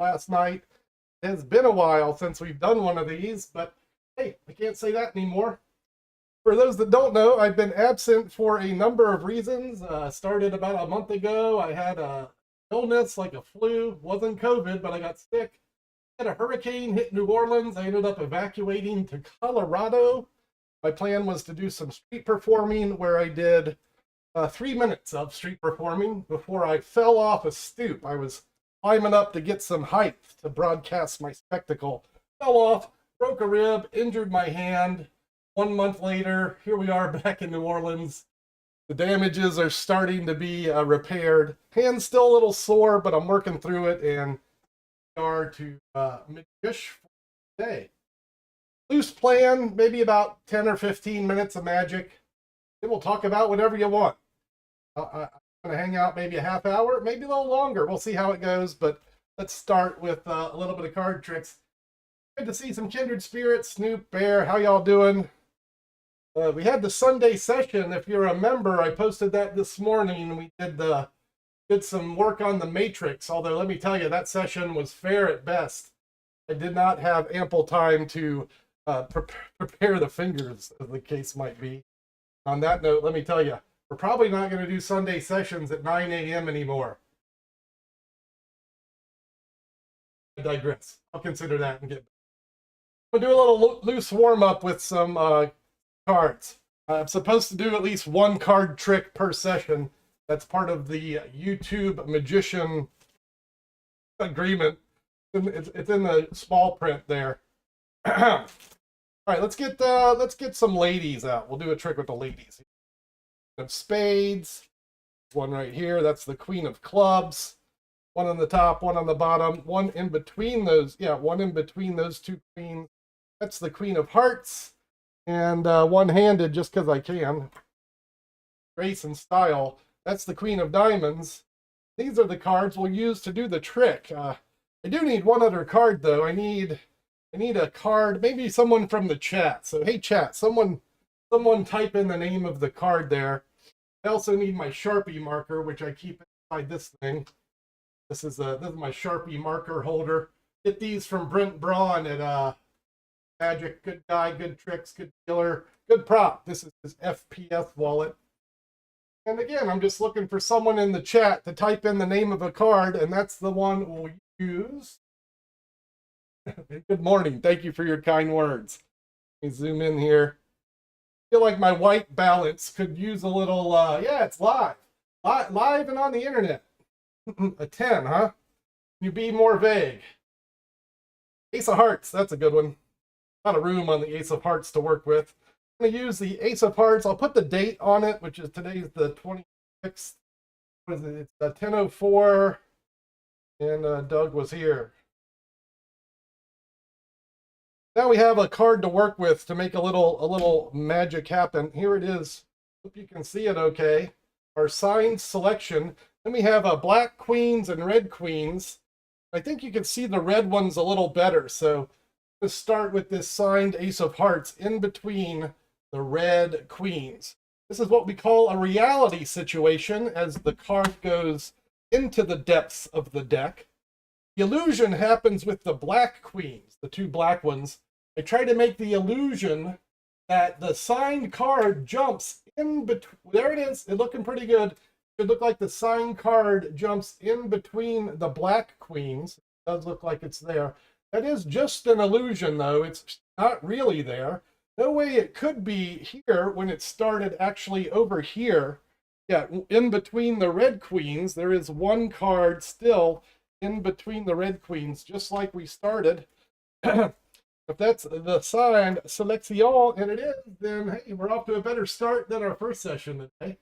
last night. It has been a while since we've done one of these, but hey, I can't say that anymore. For those that don't know, I've been absent for a number of reasons. Started about a month ago. I had a illness like a flu. Wasn't COVID, but I got sick. Had a hurricane hit New Orleans. I ended up evacuating to Colorado. My plan was to do some street performing, where I did 3 minutes of street performing before I fell off a stoop. I was climbing up to get some height to broadcast my spectacle. Fell off, broke a rib, injured my hand. 1 month later, here we are back in New Orleans. The damages are starting to be repaired. Hand's still a little sore, but I'm working through it, and we are to mid-ish for today. Loose plan, maybe about 10 or 15 minutes of magic. Then we'll talk about whatever you want. I'm going to hang out maybe a half hour, maybe a little longer. We'll see how it goes, but let's start with a little bit of card tricks. Good to see some kindred spirits. Snoop, Bear, how y'all doing? We had the Sunday session. If you remember, I posted that this morning. We did some work on the Matrix, although let me tell you, that session was fair at best. I did not have ample time to prepare the fingers, as the case might be. On that note, let me tell you, we're probably not going to do Sunday sessions at 9 a.m. anymore. I digress. I'll consider that and get back. We'll do a little loose warm-up with some cards. I'm supposed to do at least one card trick per session. That's part of the YouTube magician agreement. It's in the small print there. All right, let's get some ladies out. We'll do a trick with the ladies. Of spades, one right here. That's the Queen of Clubs. One on the top, one on the bottom, one in between those. Yeah, one in between those two queens. That's the Queen of Hearts. And one-handed, just because I can. Grace and style. That's the Queen of Diamonds. These are the cards we'll use to do the trick. I do need one other card, though. I need a card, maybe someone from the chat. So, hey, chat, someone type in the name of the card there. I also need my Sharpie marker, which I keep inside this thing. This is my Sharpie marker holder. Get these from Brent Braun at Magic. Good guy, good tricks, good dealer, good prop. This is his FPS wallet. And again, I'm just looking for someone in the chat to type in the name of a card, and that's the one we'll use. Good morning. Thank you for your kind words. Let me zoom in here. I feel like my white balance could use a little, yeah, it's live. Live and on the internet. A 10, huh? Can you be more vague? Ace of Hearts, that's a good one. A lot of room on the Ace of Hearts to work with. I'm going to use the Ace of Hearts. I'll put the date on it, which is today's the 26th. What is it? It's 10:04, and Doug was here. Now we have a card to work with to make a little magic happen. Here it is. Hope you can see it okay. Our signed selection. Then we have black queens and red queens. I think you can see the red ones a little better. So let's start with this signed Ace of Hearts in between the red queens. This is what we call a reality situation as the card goes into the depths of the deck. The illusion happens with the black queens, the two black ones. I try to make the illusion that the signed card jumps in between. There it is. It's looking pretty good. It should look like the signed card jumps in between the black queens. It does look like it's there. That is just an illusion, though. It's not really there. No way it could be here when it started actually over here. Yeah, in between the red queens, there is one card still in between the red queens, just like we started. If that's the signed selection, and it is, then hey, we're off to a better start than our first session today.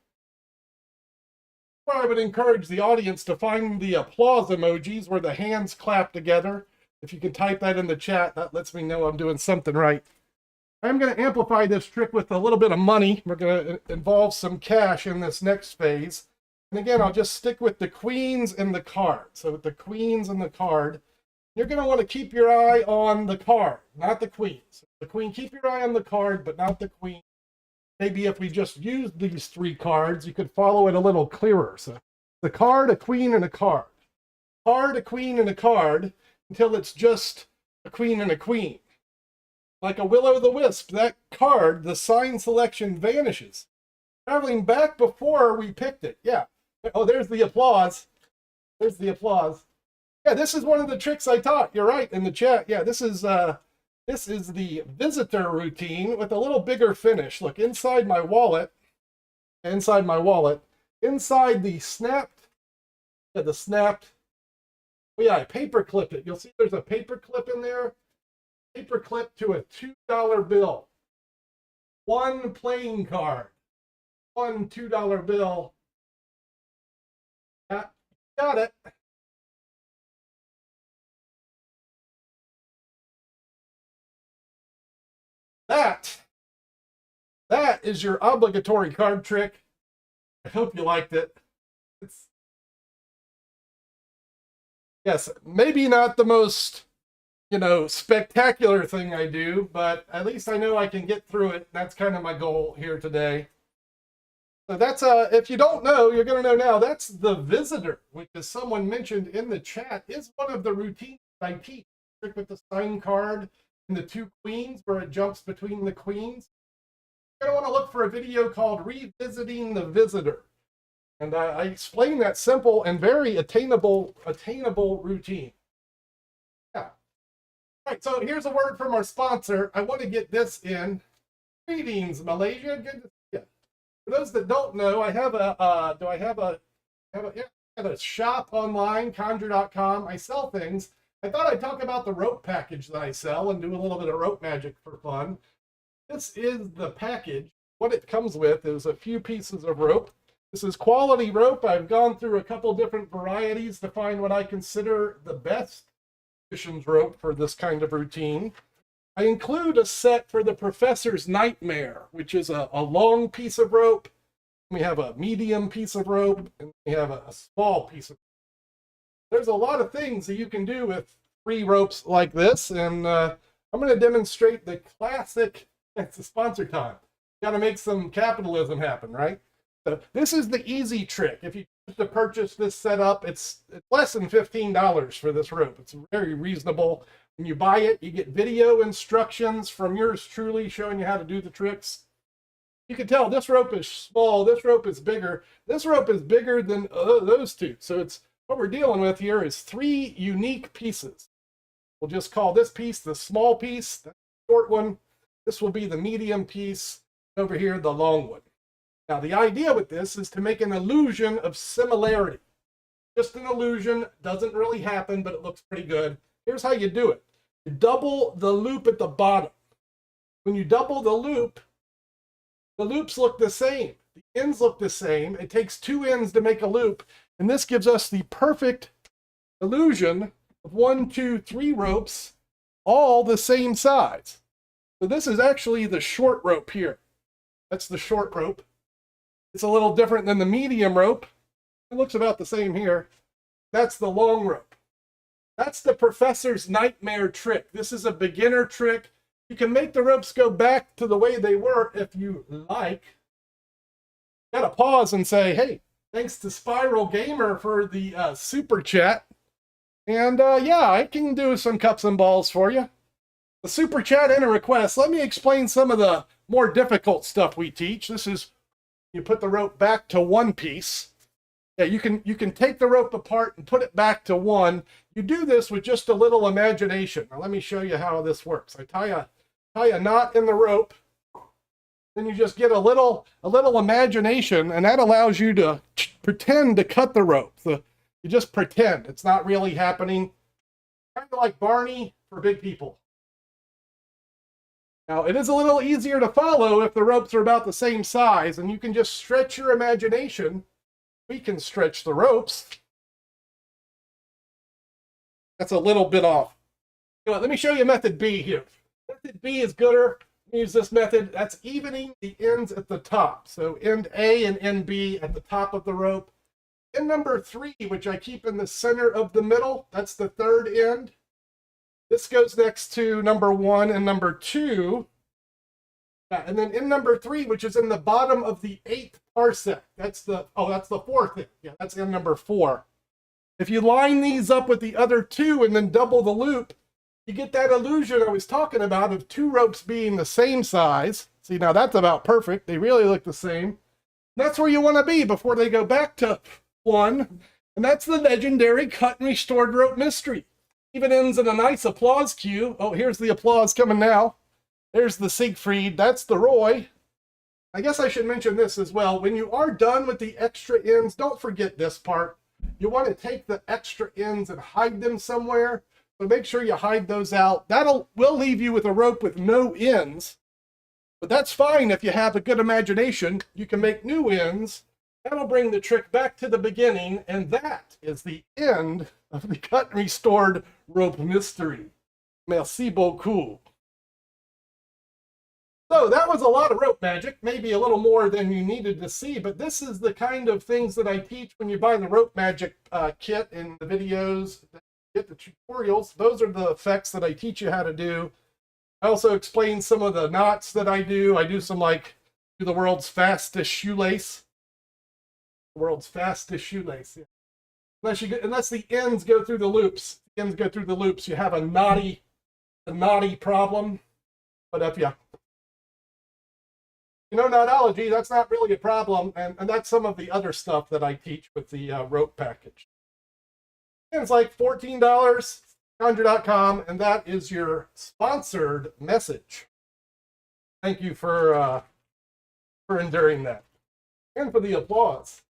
I would encourage the audience to find the applause emojis where the hands clap together. If you can type that in the chat, that lets me know I'm doing something right. I'm going to amplify this trick with a little bit of money. We're going to involve some cash in this next phase. And again, I'll just stick with the queens and the card. So with the queens and the card, you're going to want to keep your eye on the card, not the queens. The queen, keep your eye on the card, but not the queen. Maybe if we just used these three cards, you could follow it a little clearer. So the card, a queen, and a card. Card, a queen, and a card. until it's just a queen and a queen. Like a will-o'-the-wisp, that card, the sign selection vanishes. Traveling back before we picked it. Yeah. Oh, there's the applause. There's the applause. Yeah, this is one of the tricks I taught. You're right, in the chat. Yeah, this is the visitor routine with a little bigger finish. Look, inside my wallet, inside the snapped, oh yeah, I paper clip it. You'll see there's a paper clip in there. Paper clip to a $2 bill. One playing card. One $2 bill. Yeah, got it. That is your obligatory card trick. I hope you liked it. Yes, maybe not the most, spectacular thing I do, but at least I know I can get through it. That's kind of my goal here today. So that's, if you don't know, you're going to know now. That's the visitor, which, as someone mentioned in the chat, is one of the routines I teach. Trick with the sign card and the two queens, where it jumps between the queens. You're going to want to look for a video called Revisiting the Visitor. And I explain that simple and very attainable routine. Yeah. All right, so here's a word from our sponsor. I want to get this in. Greetings, Malaysia. Good to see you. For those that don't know, I have a shop online, conjure.com. I sell things. I thought I'd talk about the rope package that I sell and do a little bit of rope magic for fun. This is the package. What it comes with is a few pieces of rope. This is quality rope. I've gone through a couple different varieties to find what I consider the best magician's rope for this kind of routine. I include a set for the Professor's Nightmare, which is a long piece of rope. We have a medium piece of rope, and we have a small piece of rope. There's a lot of things that you can do with 3 ropes like this, and I'm going to demonstrate the classic. It's a sponsor time. Got to make some capitalism happen, right? So this is the easy trick. If you choose to purchase this setup, it's less than $15 for this rope. It's very reasonable. When you buy it, you get video instructions from yours truly showing you how to do the tricks. You can tell this rope is small, this rope is bigger. This rope is bigger than those two. So it's what we're dealing with here is 3 unique pieces. We'll just call this piece the small piece, the short one. This will be the medium piece. Over here, the long one. Now, the idea with this is to make an illusion of similarity. Just an illusion, doesn't really happen, but it looks pretty good. Here's how you do it. You double the loop at the bottom. When you double the loops look the same. The ends look the same. It takes 2 ends to make a loop, and this gives us the perfect illusion of 1, 2, 3 ropes, all the same size. So this is actually the short rope here. That's the short rope. It's a little different than the medium rope. It looks about the same here. That's the long rope. That's the Professor's Nightmare trick. This is a beginner trick. You can make the ropes go back to the way they were if you like. You gotta pause and say, hey, thanks to Spiral Gamer for the super chat. And yeah, I can do some cups and balls for you. A super chat and a request. Let me explain some of the more difficult stuff we teach. This is, you put the rope back to 1 piece. Yeah, you can take the rope apart and put it back to 1. You do this with just a little imagination. Now let me show you how this works. I tie a knot in the rope. Then you just get a little imagination, and that allows you to pretend to cut the rope. So you just pretend. It's not really happening. Kind of like Barney for big people. Now, it is a little easier to follow if the ropes are about the same size, and you can just stretch your imagination. We can stretch the ropes. That's a little bit off. Let me show you method B here. Method B is gooder. Use this method. That's evening the ends at the top. So end A and end B at the top of the rope. End number 3, which I keep in the center of the middle, that's the 3rd end. This goes next to number 1 and number 2. And then in number 3, which is in the bottom of the 8th parsec, that's the 4th end. Yeah, that's in number 4. If you line these up with the other two and then double the loop, you get that illusion I was talking about of two ropes being the same size. See, now that's about perfect. They really look the same. That's where you want to be before they go back to one. And that's the legendary cut and restored rope mystery. Even ends in a nice applause cue. Oh, here's the applause coming now. There's the Siegfried. That's the Roy. I guess I should mention this as well. When you are done with the extra ends, don't forget this part. You want to take the extra ends and hide them somewhere. So make sure you hide those out. Will leave you with a rope with no ends. But that's fine if you have a good imagination. You can make new ends. That'll bring the trick back to the beginning. And that is the end of the cut and restored rope mystery. Merci beaucoup. So that was a lot of rope magic, maybe a little more than you needed to see, but this is the kind of things that I teach when you buy the rope magic kit in the videos, get the tutorials. Those are the effects that I teach you how to do. I also explain some of the knots that I do. I do some do the world's fastest shoelace. The world's fastest shoelace. Yeah. Unless the ends go through the loops. The ends go through the loops. You have a knotty problem. But if you know knotology, that's not really a problem, and that's some of the other stuff that I teach with the rope package. And it's like $14, Conjure.com, and that is your sponsored message. Thank you for enduring that, and for the applause.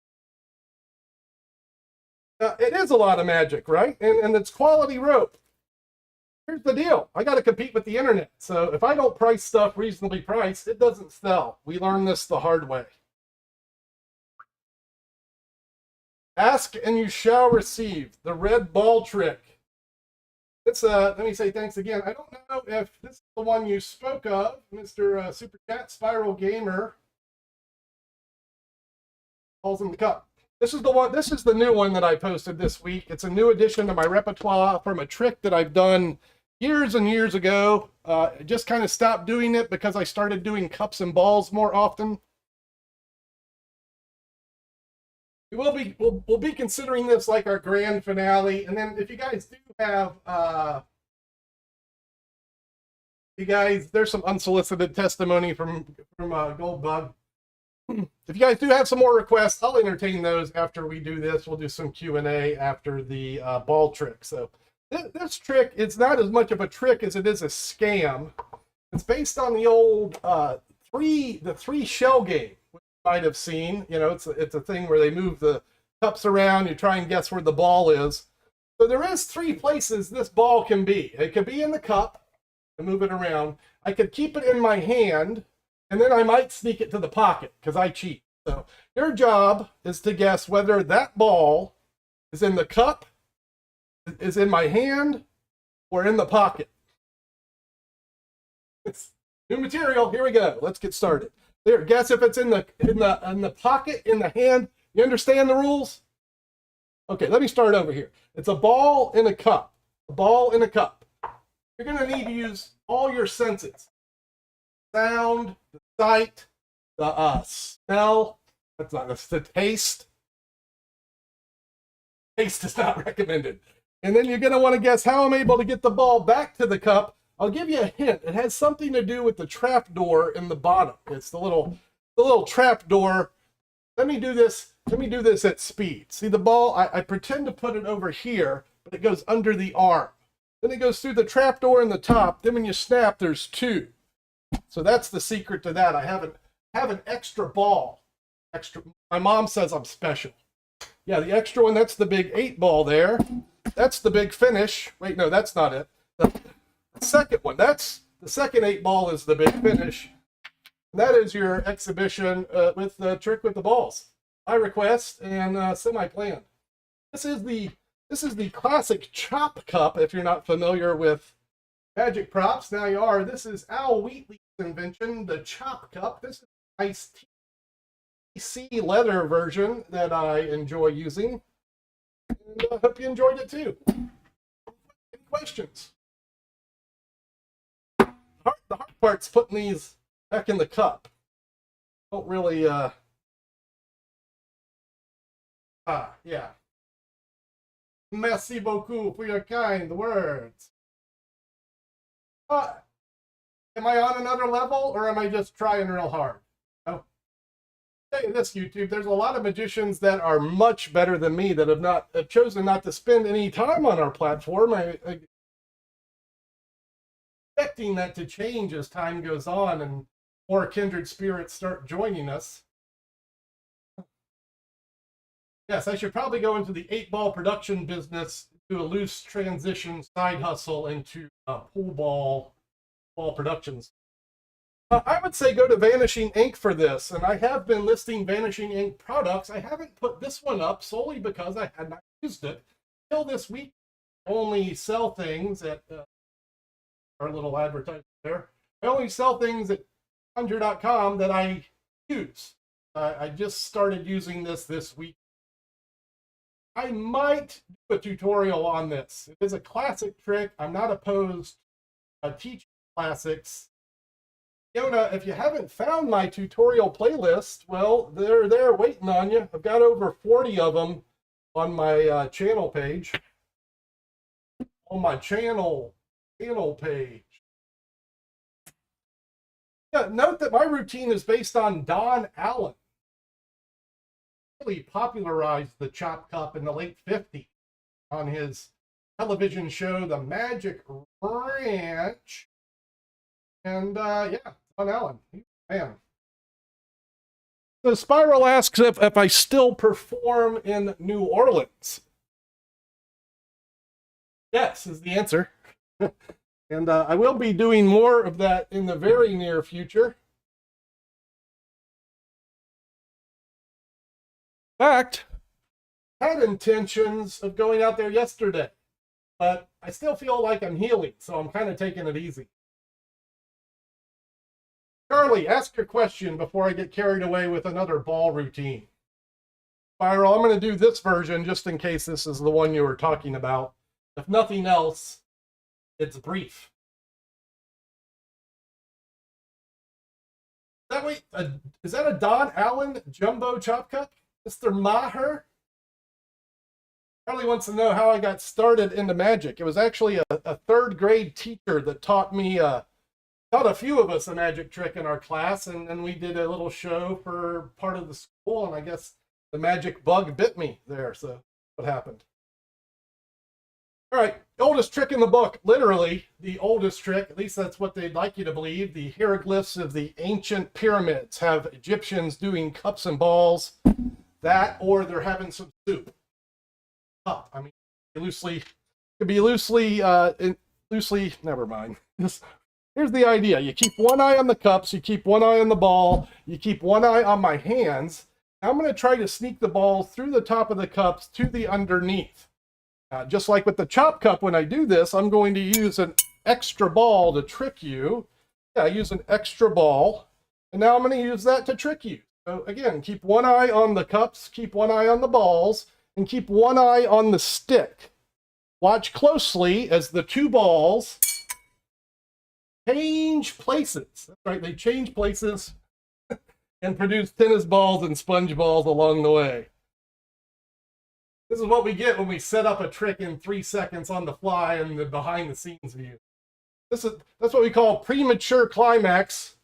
It is a lot of magic, right? And it's quality rope. Here's the deal. I got to compete with the internet. So if I don't price stuff reasonably priced, it doesn't sell. We learned this the hard way. Ask and you shall receive. The red ball trick. It's let me say thanks again. I don't know if this is the one you spoke of, Mr. Super Chat Spiral Gamer. Calls in the cup. This is the one. This is the new one that I posted this week. It's a new addition to my repertoire from a trick that I've done years and years ago. I just kind of stopped doing it because I started doing cups and balls more often. We'll be considering this like our grand finale, and then if you guys do have there's some unsolicited testimony from Goldbug. If you guys do have some more requests, I'll entertain those after we do this. We'll do some Q&A after the ball trick. So this trick, it's not as much of a trick as it is a scam. It's based on the old three shell game, which you might have seen. You know, it's a thing where they move the cups around. You try and guess where the ball is. So there is three places this ball can be. It could be in the cup and move it around. I could keep it in my hand, and then I might sneak it to the pocket because I cheat. So your job is to guess whether that ball is in the cup, is in my hand, or in the pocket. It's new material. Here we go. Let's get started. There. Guess if it's in the pocket, in the hand. You understand the rules? Okay. Let me start over here. It's a ball in a cup. A ball in a cup. You're going to need to use all your senses. Sound, the sight, the smell. That's not the taste. Taste is not recommended. And then you're going to want to guess how I'm able to get the ball back to the cup. I'll give you a hint. It has something to do with the trap door in the bottom. It's the little trap door. Let me do this at speed. See the ball? I pretend to put it over here, but it goes under the arm. Then it goes through the trap door in the top. Then when you snap, there's two. So that's the secret to that. I have an extra ball. My mom says I'm special. Yeah, the extra one, that's the big 8 ball there. That's the big finish. Wait, no, that's not it. The second one, that's the second 8 ball is the big finish. That is your exhibition with the trick with the balls. I request and semi-planned. This is the classic chop cup. If you're not familiar with magic props, now you are. This is Al Wheatley's invention, the chop cup. This is a nice TC leather version that I enjoy using. And I hope you enjoyed it too. Any questions? The hard part's putting these back in the cup. Don't really, yeah. Merci beaucoup for your kind words. Am I on another level, or am I just trying real hard? Oh, I'll tell you this, YouTube, there's a lot of magicians that are much better than me that have chosen not to spend any time on our platform. I'm expecting that to change as time goes on and more kindred spirits start joining us. Yes, I should probably go into the 8-ball production business, do a loose transition side hustle into pool ball productions. I would say go to Vanishing Ink for this, and I have been listing Vanishing Ink products. I haven't put this one up solely because I had not used it. Till this week, I only sell things at our little advertisement there. I only sell things at conjure.com that I use. I just started using this week. I might do a tutorial on this. It is a classic trick. I'm not opposed to teaching classics. Fiona, if you haven't found my tutorial playlist, well, they're there waiting on you. I've got over 40 of them on my channel page. On my channel page. Yeah, note that my routine is based on Don Allen. Really popularized the chop cup in the late 50s on his television show, The Magic Ranch. And yeah, Don Allen, man. So Spiral asks if I still perform in New Orleans. Yes, is the answer. And I will be doing more of that in the very near future. In fact, I had intentions of going out there yesterday, but I still feel like I'm healing, so I'm kind of taking it easy. Charlie, ask your question before I get carried away with another ball routine. Spiral, I'm going to do this version just in case this is the one you were talking about. If nothing else, it's brief. Is that a Don Allen jumbo chop cup? Mr. Maher? Charlie wants to know how I got started into magic. It was actually a third grade teacher that taught me, taught a few of us a magic trick in our class, and then we did a little show for part of the school, and I guess the magic bug bit me there, so what happened. All right, oldest trick in the book, literally the oldest trick, at least that's what they'd like you to believe. The hieroglyphs of the ancient pyramids have Egyptians doing cups and balls. That, or they're having some soup. I mean, loosely, never mind. Here's the idea. You keep one eye on the cups, you keep one eye on the ball, you keep one eye on my hands. Now I'm going to try to sneak the ball through the top of the cups to the underneath. Just like with the chop cup, when I do this, I'm going to use an extra ball to trick you. Yeah, I use an extra ball, and now I'm going to use that to trick you. So again, keep one eye on the cups, keep one eye on the balls, and keep one eye on the stick. Watch closely as the two balls change places. That's right, they change places and produce tennis balls and sponge balls along the way. This is what we get when we set up a trick in 3 seconds on the fly in the behind the scenes view. That's what we call premature climax.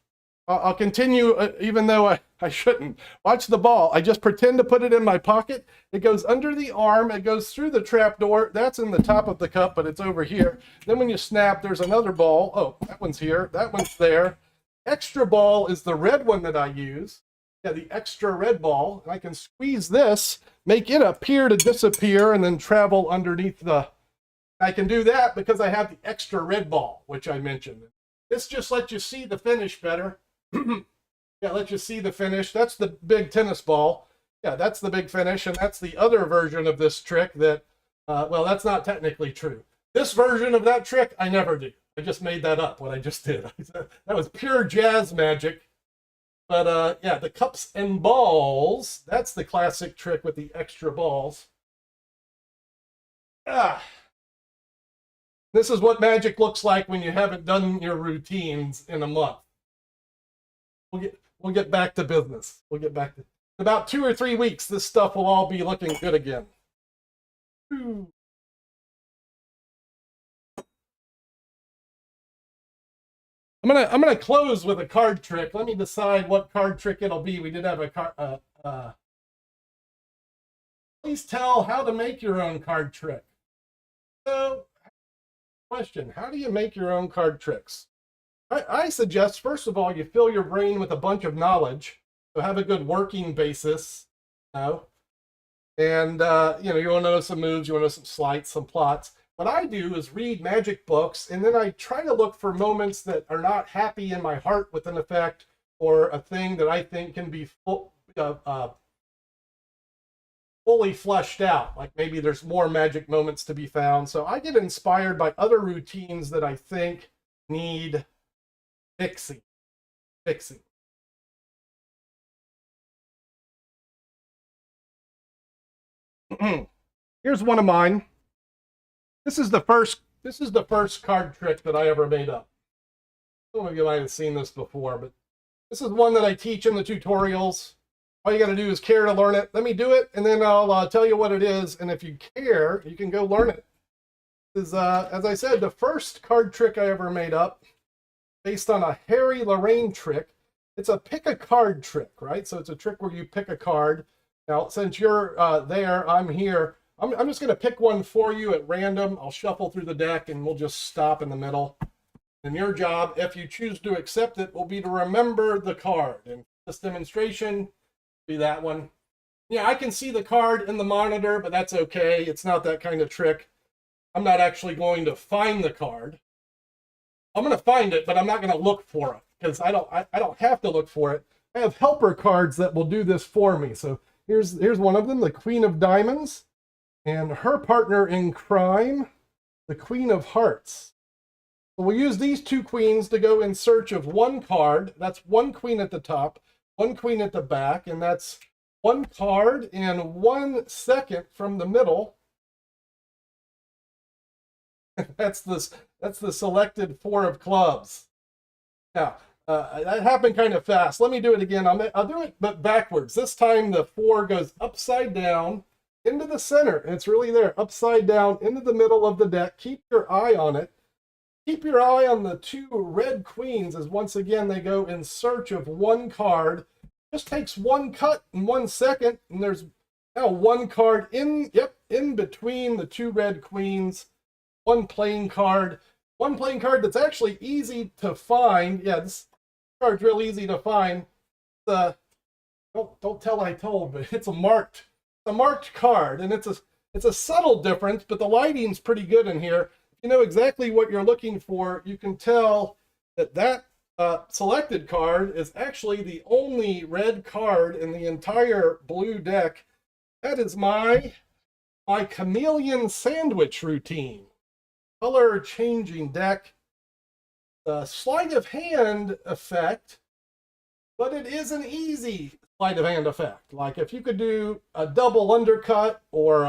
I'll continue even though I shouldn't. Watch the ball. I just pretend to put it in my pocket. It goes under the arm. It goes through the trap door. That's in the top of the cup, but it's over here. Then when you snap, there's another ball. Oh, that one's here. That one's there. Extra ball is the red one that I use. Yeah, the extra red ball. And I can squeeze this, make it appear to disappear, and then travel underneath the... I can do that because I have the extra red ball, which I mentioned. This just lets you see the finish better. Yeah, let you see the finish. That's the big tennis ball. Yeah, that's the big finish, and that's the other version of this trick that, well, that's not technically true. This version of that trick, I never do. I just made that up, what I just did. That was pure jazz magic. But, yeah, the cups and balls, that's the classic trick with the extra balls. This is what magic looks like when you haven't done your routines in a month. We'll get back to business. We'll get back to... In about 2 or 3 weeks, this stuff will all be looking good again. I'm gonna close with a card trick. Let me decide what card trick it'll be. We did have a card. Please tell how to make your own card trick. So, question: how do you make your own card tricks? I suggest first of all you fill your brain with a bunch of knowledge, so have a good working basis. You know, and you want to know some moves, you want to know some sleights, some plots. What I do is read magic books, and then I try to look for moments that are not happy in my heart with an effect or a thing that I think can be fully fleshed out. Like maybe there's more magic moments to be found. So I get inspired by other routines that I think need fixing. Here's one of mine. This is the first card trick that I ever made up. Some of you might have seen this before, but this is one that I teach in the tutorials. All you got to do is care to learn it. Let me do it, and then I'll tell you what it is. And if you care, you can go learn it. This is, as I said, the first card trick I ever made up, based on a Harry Lorraine trick. It's a pick a card trick, right? So it's a trick where you pick a card. Now, since you're there, I'm here. I'm just going to pick one for you at random. I'll shuffle through the deck, and we'll just stop in the middle. And your job, if you choose to accept it, will be to remember the card. And this demonstration, be that one. Yeah, I can see the card in the monitor, but that's okay. It's not that kind of trick. I'm not actually going to find the card. I'm going to find it, but I'm not going to look for it because I don't have to look for it. I have helper cards that will do this for me. So here's one of them, the Queen of Diamonds, and her partner in crime, the Queen of Hearts. So we'll use these two queens to go in search of one card. That's one queen at the top, one queen at the back, and that's one card in 1 second from the middle. That's the selected 4 of clubs. Now, that happened kind of fast. Let me do it again. I'll do it, but backwards. This time the 4 goes upside down into the center. And it's really there, upside down into the middle of the deck. Keep your eye on it. Keep your eye on the 2 red queens as once again they go in search of one card. Just takes one cut in 1 second, and there's now one card in between the 2 red queens. One playing card that's actually easy to find. Yeah, this card's real easy to find. Don't tell I told, but it's a marked card, and it's a subtle difference, but the lighting's pretty good in here. If you know exactly what you're looking for, you can tell that selected card is actually the only red card in the entire blue deck. That is my chameleon sandwich routine. Color changing deck, sleight of hand effect, but it is an easy sleight of hand effect. Like if you could do a double undercut or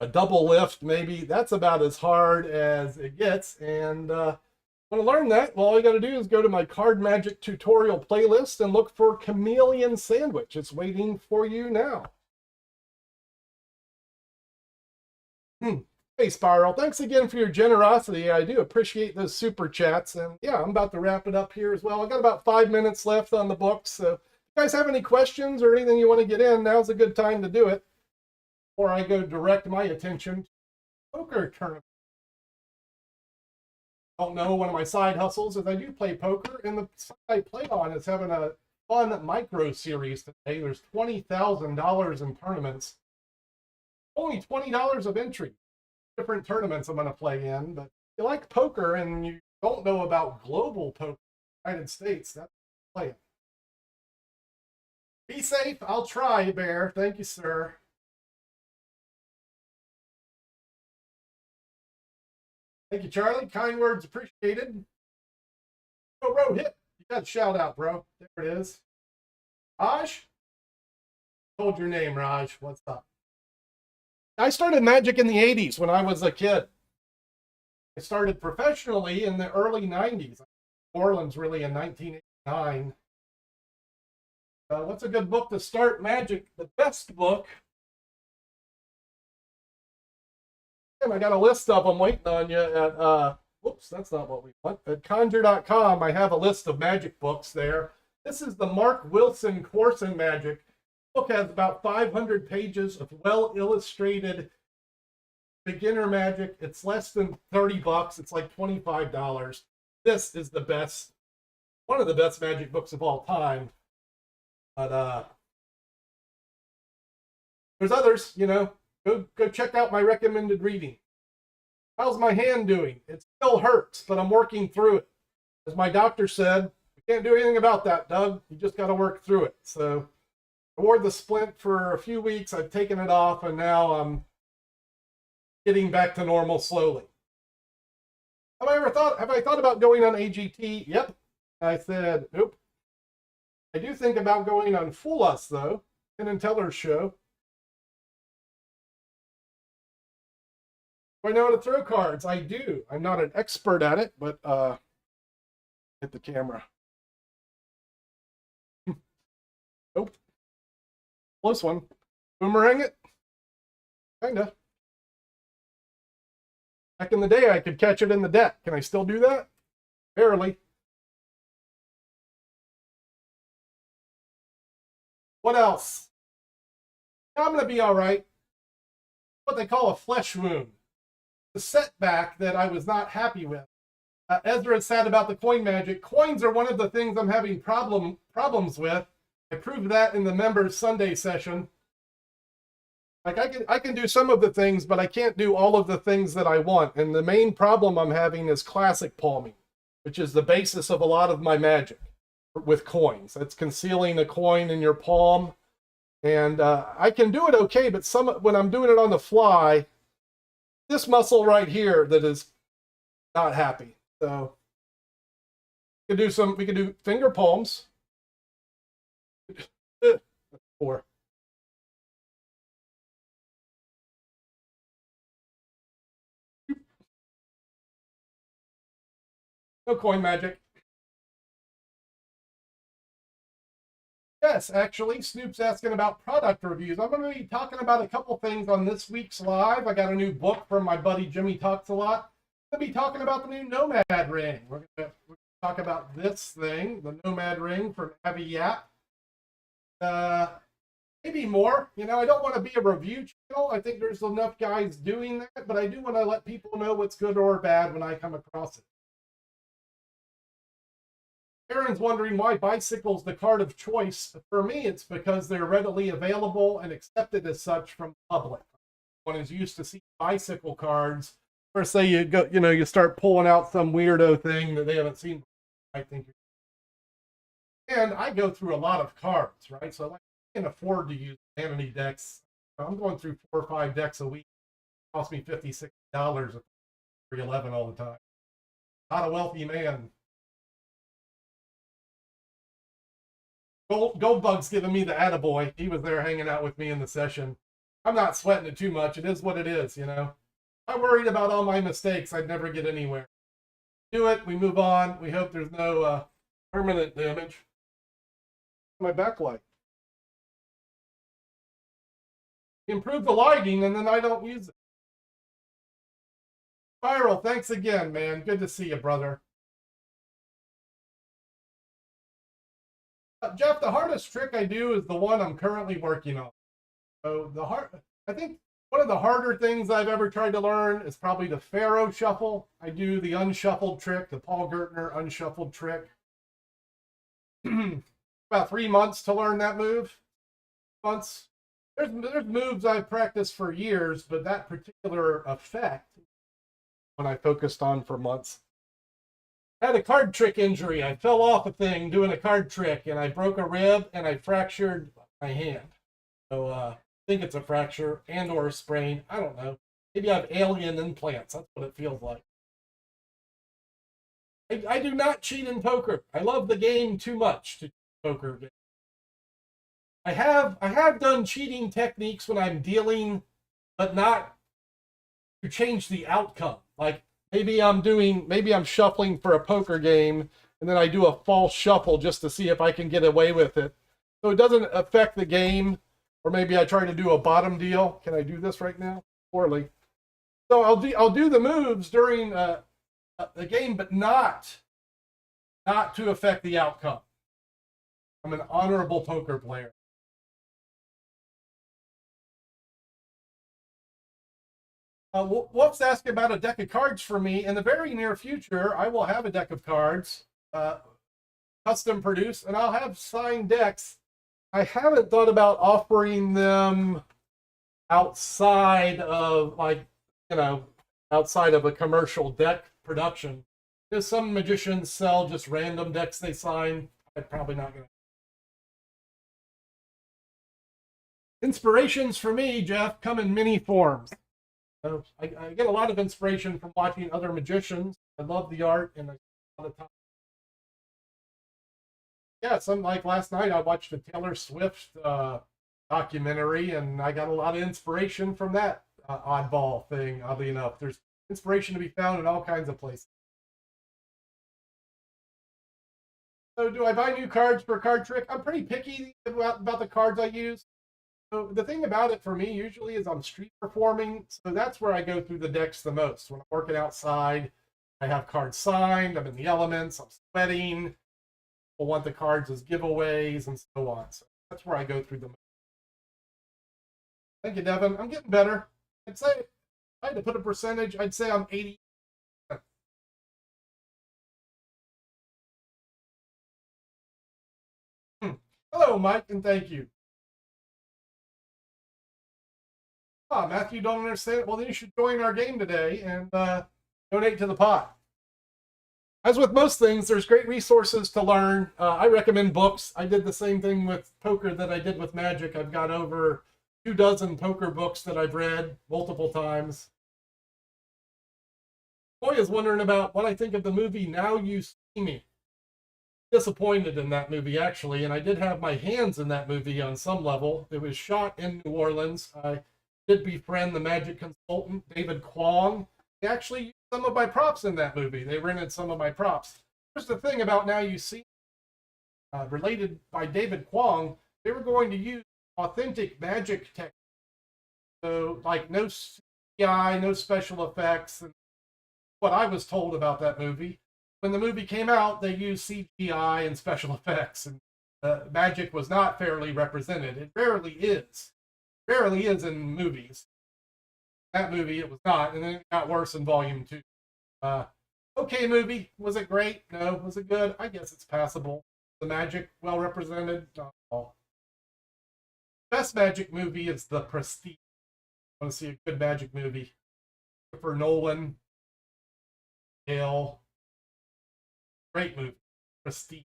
a double lift, maybe that's about as hard as it gets. And want to learn that? Well, all you got to do is go to my Card Magic tutorial playlist and look for Chameleon Sandwich. It's waiting for you now. Hey, Spiral, thanks again for your generosity. I do appreciate those super chats. And yeah, I'm about to wrap it up here as well. I got about 5 minutes left on the book. So if you guys have any questions or anything you want to get in, now's a good time to do it. Before I go direct my attention to poker tournament. I don't know, one of my side hustles is I do play poker, and the site I play on is having a fun micro series today. There's $20,000 in tournaments. Only $20 of entry. Different tournaments I'm going to play in, but if you like poker and you don't know about global poker in the United States, that's play it. Be safe. I'll try, Bear. Thank you, sir. Thank you, Charlie. Kind words appreciated. Oh, Rohit, you got a shout out, bro. There it is. Raj? Told your name, Raj. What's up? I started magic in the 80s when I was a kid. I started professionally in the early 90s. New Orleans, really, in 1989. What's a good book to start magic? The best book. And I got a list of them waiting on you at Whoops, that's not what we want. At conjure.com, I have a list of magic books there. This is the Mark Wilson course in magic. The book has about 500 pages of well-illustrated beginner magic. It's less than 30 bucks. It's like $25. This is the best, one of the best magic books of all time. But there's others, you know. Go check out my recommended reading. How's my hand doing? It still hurts, but I'm working through it. As my doctor said, we can't do anything about that, Doug. You just got to work through it. So I wore the splint for a few weeks. I've taken it off, and now I'm getting back to normal slowly. Have I thought about going on AGT? Yep. I said, nope. I do think about going on Fool Us, though, Penn and Teller's show. Do I know how to throw cards? I do. I'm not an expert at it, but hit the camera. Nope. Close one. Boomerang it? Kinda. Back in the day, I could catch it in the deck. Can I still do that? Barely. What else? I'm going to be all right. What they call a flesh wound. The setback that I was not happy with. Ezra is sad about the coin magic. Coins are one of the things I'm having problems with. I proved that in the members Sunday session. Like I can do some of the things, but I can't do all of the things that I want. And the main problem I'm having is classic palming, which is the basis of a lot of my magic with coins. It's concealing a coin in your palm. And I can do it okay, but when I'm doing it on the fly, this muscle right here that is not happy. So we could do finger palms. 4. No coin magic. Yes, actually, Snoop's asking about product reviews. I'm going to be talking about a couple things on this week's live. I got a new book from my buddy Jimmy Talks a Lot. I'm going to be talking about the new Nomad Ring. We're going to talk about this thing, the Nomad Ring from Abby Yap. Maybe more. You know, I don't want to be a review channel. I think there's enough guys doing that, but I do want to let people know what's good or bad when I come across it. Aaron's wondering why bicycle's the card of choice. For me, it's because they're readily available and accepted as such from the public. One is used to see bicycle cards. Or say you start pulling out some weirdo thing that they haven't seen before. I think. And I go through a lot of cards, right? So like, I can afford to use vanity decks. I'm going through 4 or 5 decks a week. It costs me $56 for 11 all the time. Not a wealthy man. Goldbug's giving me the attaboy. He was there hanging out with me in the session. I'm not sweating it too much. It is what it is, you know. I'm worried about all my mistakes. I'd never get anywhere. Do it. We move on. We hope there's no permanent damage. My backlight. Improve the lighting, and then I don't use it. Spiral, thanks again, man. Good to see you, brother. Jeff, the hardest trick I do is the one I'm currently working on. So I think one of the harder things I've ever tried to learn is probably the Pharaoh shuffle. I do the unshuffled trick, the Paul Gertner unshuffled trick. About 3 months to learn that move. Months. There's moves I've practiced for years, but that particular effect, when I focused on for months. I had a card trick injury. I fell off a thing doing a card trick, and I broke a rib, and I fractured my hand. So I think it's a fracture and or a sprain. I don't know. Maybe I have alien implants. That's what it feels like. I do not cheat in poker. I love the game too much to cheat poker. I have done cheating techniques when I'm dealing, but not to change the outcome. Like maybe I'm shuffling for a poker game, and then I do a false shuffle just to see if I can get away with it. So it doesn't affect the game. Or maybe I try to do a bottom deal. Can I do this right now? Poorly. So I'll do the moves during the game, but not to affect the outcome. I'm an honorable poker player. Wolf's asking about a deck of cards for me. In the very near future, I will have a deck of cards, custom produced, and I'll have signed decks. I haven't thought about offering them outside of, like, outside of a commercial deck production. Because some magicians sell just random decks they sign. I'm probably not going to. Inspirations for me, Jeff, come in many forms. So I get a lot of inspiration from watching other magicians. I love the art, and a lot of time. Yeah, some like last night I watched a Taylor Swift documentary, and I got a lot of inspiration from that oddball thing. Oddly enough, there's inspiration to be found in all kinds of places. So, do I buy new cards for a card trick? I'm pretty picky about the cards I use. So the thing about it for me usually is I'm street performing, so that's where I go through the decks the most. When I'm working outside, I have cards signed, I'm in the elements, I'm sweating, people want the cards as giveaways and so on. So that's where I go through them. Thank you, Devin. I'm getting better. I'd say, if I had to put a percentage, I'd say I'm 80. Hello, Mike, and thank you. Matthew, don't understand it. Well, then you should join our game today and donate to the pot. As with most things, there's great resources to learn. I recommend books. I did the same thing with poker that I did with magic. I've got over 24 poker books that I've read multiple times. Boy is wondering about what I think of the movie Now You See Me. Disappointed in that movie, actually, and I did have my hands in that movie on some level. It was shot in New Orleans. I did befriend the magic consultant, David Kwong. They actually used some of my props in that movie. They rented some of my props. Here's the thing about Now You See, related by David Kwong, they were going to use authentic magic techniques. So, like, no CGI, no special effects. And what I was told about that movie, when the movie came out, they used CGI and special effects, and magic was not fairly represented. It rarely is. Rarely is in movies. That movie, it was not, and then it got worse in volume 2. Okay movie. Was it great? No. Was it good? I guess it's passable. The magic well represented? Not all. Best magic movie is The Prestige. I want to see a good magic movie. For Nolan. Hale. Great movie. Prestige.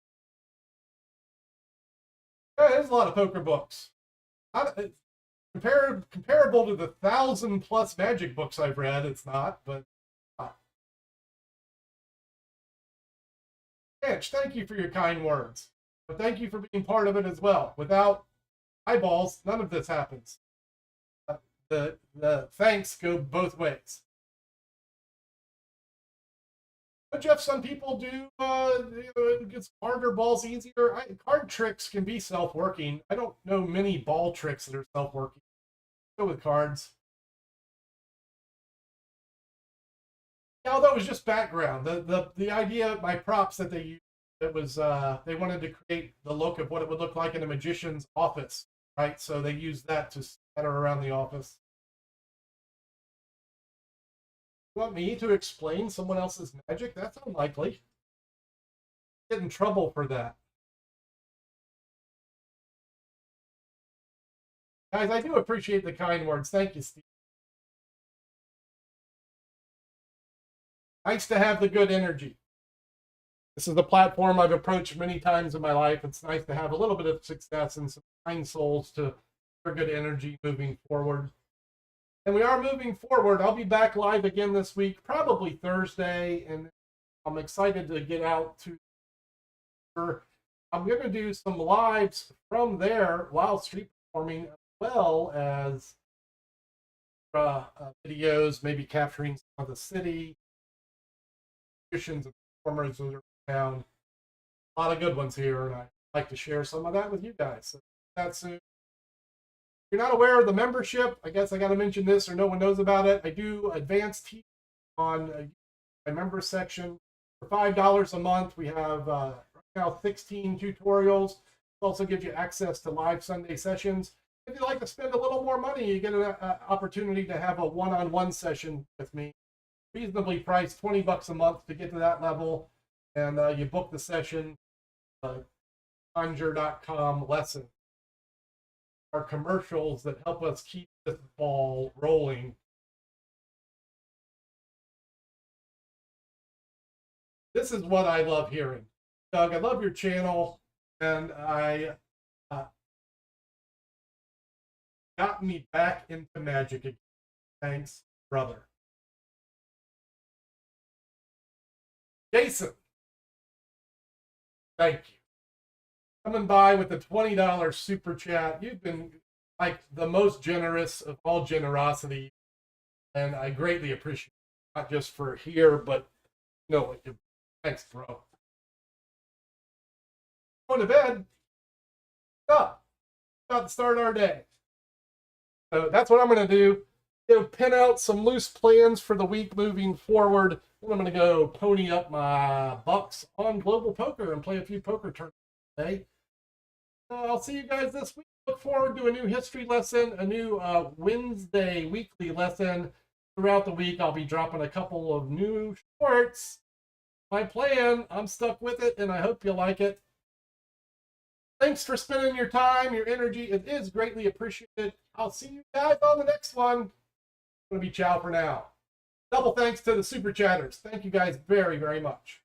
Yeah, there's a lot of poker books. Comparable to the 1,000+ magic books I've read, it's not, but Mitch, thank you for your kind words. But thank you for being part of it as well. Without eyeballs, none of this happens. The thanks go both ways. But Jeff, some people do, it gets harder, balls easier. Card tricks can be self-working. I don't know many ball tricks that are self-working. Go with cards. Yeah, although it was just background. The idea, my props that they used, it was they wanted to create the look of what it would look like in a magician's office, right? So they used that to scatter around the office. You want me to explain someone else's magic? That's unlikely. Get in trouble for that. Guys, I do appreciate the kind words. Thank you, Steve. Nice to have the good energy. This is the platform I've approached many times in my life. It's nice to have a little bit of success and some kind souls to for good energy moving forward. And we are moving forward. I'll be back live again this week, probably Thursday, and I'm excited to get out to. I'm going to do some lives from there while street performing, as well as videos, maybe capturing some of the city, musicians and performers that are around. A lot of good ones here, and I'd like to share some of that with you guys. So that's soon. If you're not aware of the membership, I guess I got to mention this or no one knows about it. I do advanced teaching on my member section. For $5 a month, we have right now 16 tutorials. It also gives you access to live Sunday sessions. If you'd like to spend a little more money, you get an opportunity to have a one-on-one session with me. Reasonably priced, 20 bucks a month to get to that level. And you book the session, conjure.com lesson. Our commercials that help us keep this ball rolling. This is what I love hearing. Doug, I love your channel, and I got me back into magic again. Thanks, brother. Jason, thank you. Coming by with the $20 super chat. You've been like the most generous of all generosity, and I greatly appreciate it. Not just for here, but you know what you. Thanks, bro. Going to bed. Up. About to start our day. So that's what I'm going to do. Pin out some loose plans for the week moving forward. And I'm going to go pony up my bucks on global poker and play a few poker tournaments today. I'll see you guys this week. Look forward to a new history lesson, a new Wednesday weekly lesson. Throughout the week, I'll be dropping a couple of new shorts. My plan, I'm stuck with it, and I hope you like it. Thanks for spending your time, your energy. It is greatly appreciated. I'll see you guys on the next one. It's going to be ciao for now. Double thanks to the super chatters. Thank you guys very, very much.